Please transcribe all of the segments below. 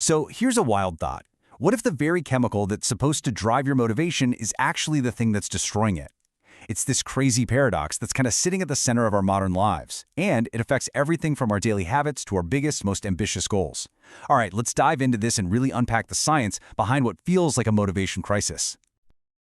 So here's a wild thought. What if the very chemical that's supposed to drive your motivation is actually the thing that's destroying it? It's this crazy paradox that's kind of sitting at the center of our modern lives, and it affects everything from our daily habits to our biggest, most ambitious goals. All right, let's dive into this and really unpack the science behind what feels like a motivation crisis.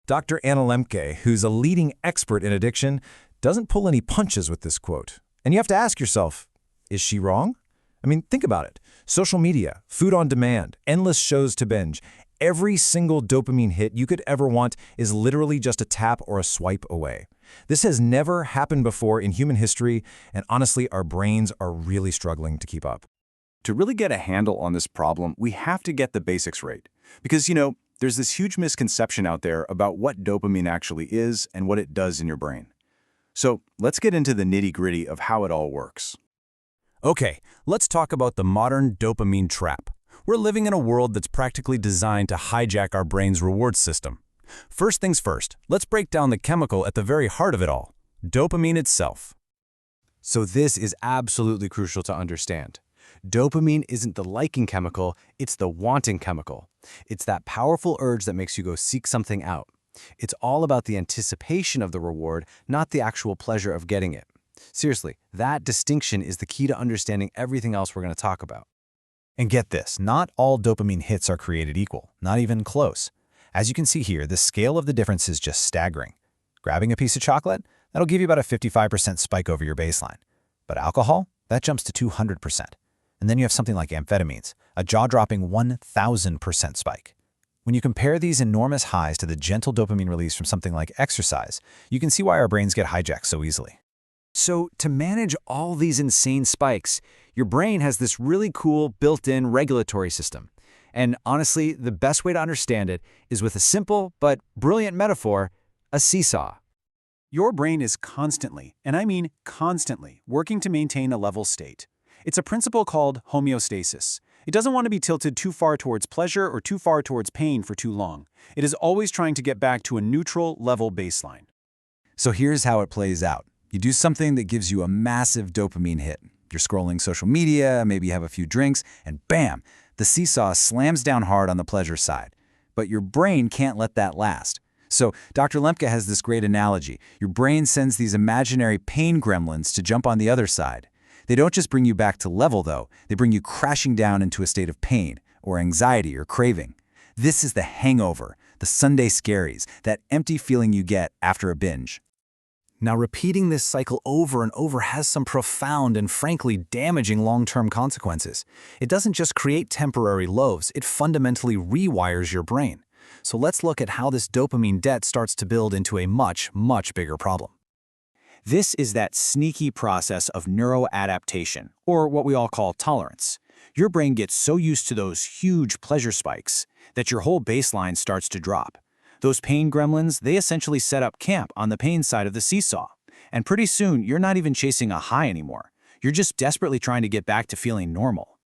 Dr. Anna Lembke, who's a leading expert in addiction, doesn't pull any punches with this quote. And you have to ask yourself, is she wrong? I mean, think about it. Social media, food on demand, endless shows to binge. Every single dopamine hit you could ever want is literally just a tap or a swipe away. This has never happened before in human history, and honestly, our brains are really struggling to keep up. To really get a handle on this problem, we have to get the basics right. Because, there's this huge misconception out there about what dopamine actually is and what it does in your brain. So let's get into the nitty-gritty of how it all works. Okay, let's talk about the modern dopamine trap. We're living in a world that's practically designed to hijack our brain's reward system. First things first, let's break down the chemical at the very heart of it all, dopamine itself. So this is absolutely crucial to understand. Dopamine isn't the liking chemical, it's the wanting chemical. It's that powerful urge that makes you go seek something out. It's all about the anticipation of the reward, not the actual pleasure of getting it. Seriously, that distinction is the key to understanding everything else we're going to talk about. And get this, not all dopamine hits are created equal, not even close. As you can see here, the scale of the difference is just staggering. Grabbing a piece of chocolate, that'll give you about a 55% spike over your baseline. But alcohol, that jumps to 200%. And then you have something like amphetamines, a jaw-dropping 1,000% spike. When you compare these enormous highs to the gentle dopamine release from something like exercise, you can see why our brains get hijacked so easily. So to manage all these insane spikes, your brain has this really cool built-in regulatory system. And honestly, the best way to understand it is with a simple but brilliant metaphor, a seesaw. Your brain is constantly, and I mean constantly, working to maintain a level state. It's a principle called homeostasis. It doesn't want to be tilted too far towards pleasure or too far towards pain for too long. It is always trying to get back to a neutral level baseline. So here's how it plays out. You do something that gives you a massive dopamine hit. You're scrolling social media, maybe you have a few drinks, and bam, the seesaw slams down hard on the pleasure side. But your brain can't let that last. So Dr. Lembke has this great analogy. Your brain sends these imaginary pain gremlins to jump on the other side. They don't just bring you back to level, though. They bring you crashing down into a state of pain, or anxiety, or craving. This is the hangover, the Sunday scaries, that empty feeling you get after a binge. Now, repeating this cycle over and over has some profound and frankly damaging long-term consequences. It doesn't just create temporary lows, it fundamentally rewires your brain. So let's look at how this dopamine debt starts to build into a much, much bigger problem. This is that sneaky process of neuroadaptation, or what we all call tolerance. Your brain gets so used to those huge pleasure spikes that your whole baseline starts to drop. Those pain gremlins, they essentially set up camp on the pain side of the seesaw. And pretty soon, you're not even chasing a high anymore. You're just desperately trying to get back to feeling normal.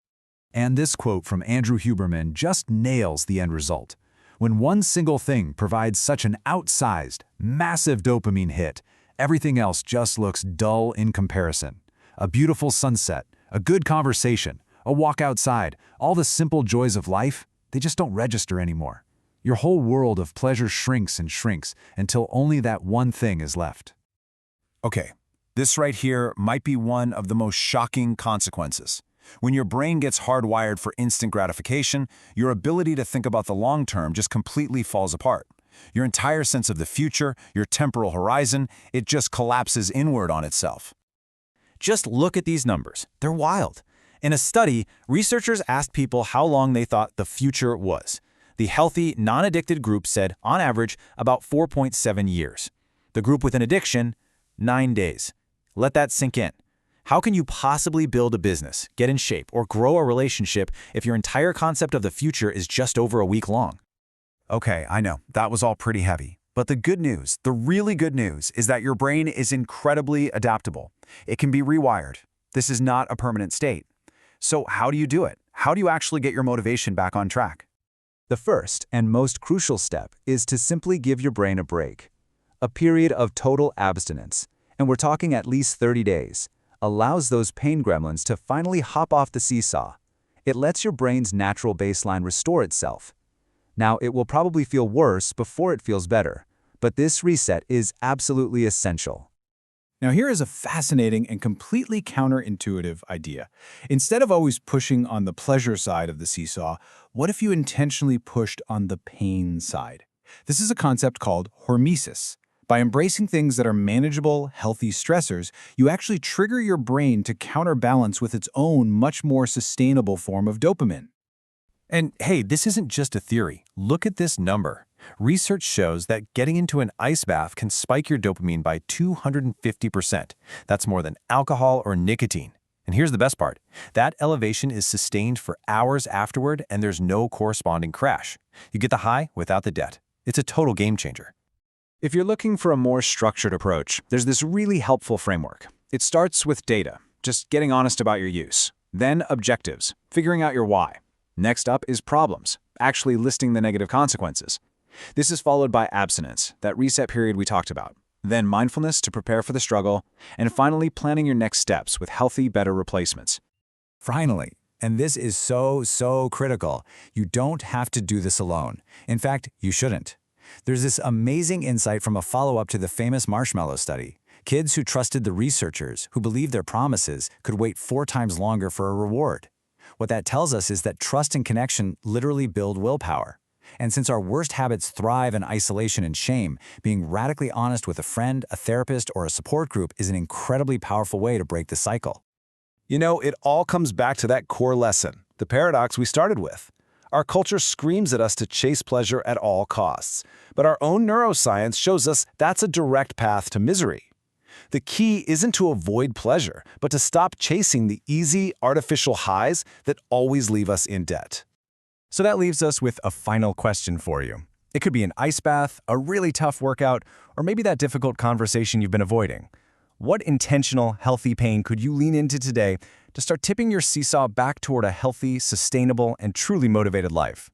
And this quote from Andrew Huberman just nails the end result. When one single thing provides such an outsized, massive dopamine hit, everything else just looks dull in comparison. A beautiful sunset, a good conversation, a walk outside, all the simple joys of life, they just don't register anymore. Your whole world of pleasure shrinks and shrinks until only that one thing is left. Okay, this right here might be one of the most shocking consequences. When your brain gets hardwired for instant gratification, your ability to think about the long term just completely falls apart. Your entire sense of the future, your temporal horizon, it just collapses inward on itself. Just look at these numbers. They're wild. In a study, researchers asked people how long they thought the future was. The healthy, non-addicted group said, on average, about 4.7 years. The group with an addiction, 9 days. Let that sink in. How can you possibly build a business, get in shape, or grow a relationship if your entire concept of the future is just over a week long? Okay, I know, that was all pretty heavy. But the good news, the really good news, is that your brain is incredibly adaptable. It can be rewired. This is not a permanent state. So how do you do it? How do you actually get your motivation back on track? The first and most crucial step is to simply give your brain a break. A period of total abstinence, and we're talking at least 30 days, allows those pain gremlins to finally hop off the seesaw. It lets your brain's natural baseline restore itself. Now, it will probably feel worse before it feels better, but this reset is absolutely essential. Now, here is a fascinating and completely counterintuitive idea. Instead of always pushing on the pleasure side of the seesaw, what if you intentionally pushed on the pain side? This is a concept called hormesis. By embracing things that are manageable, healthy stressors, you actually trigger your brain to counterbalance with its own much more sustainable form of dopamine. And hey, this isn't just a theory. Look at this number. Research shows that getting into an ice bath can spike your dopamine by 250%. That's more than alcohol or nicotine. And here's the best part. That elevation is sustained for hours afterward, and there's no corresponding crash. You get the high without the debt. It's a total game changer. If you're looking for a more structured approach, there's this really helpful framework. It starts with data, just getting honest about your use. Then objectives, figuring out your why. Next up is problems, actually listing the negative consequences. This is followed by abstinence, that reset period we talked about. Then mindfulness to prepare for the struggle, and finally planning your next steps with healthy, better replacements. Finally, and this is so critical, you don't have to do this alone. In fact, you shouldn't. There's this amazing insight from a follow-up to the famous marshmallow study. Kids who trusted the researchers, who believed their promises, could wait 4 times longer for a reward. What that tells us is that trust and connection literally build willpower. And since our worst habits thrive in isolation and shame, being radically honest with a friend, a therapist, or a support group is an incredibly powerful way to break the cycle. You know, it all comes back to that core lesson, the paradox we started with. Our culture screams at us to chase pleasure at all costs, but our own neuroscience shows us that's a direct path to misery. The key isn't to avoid pleasure, but to stop chasing the easy, artificial highs that always leave us in debt. So that leaves us with a final question for you. It could be an ice bath, a really tough workout, or maybe that difficult conversation you've been avoiding. What intentional, healthy pain could you lean into today to start tipping your seesaw back toward a healthy, sustainable, and truly motivated life?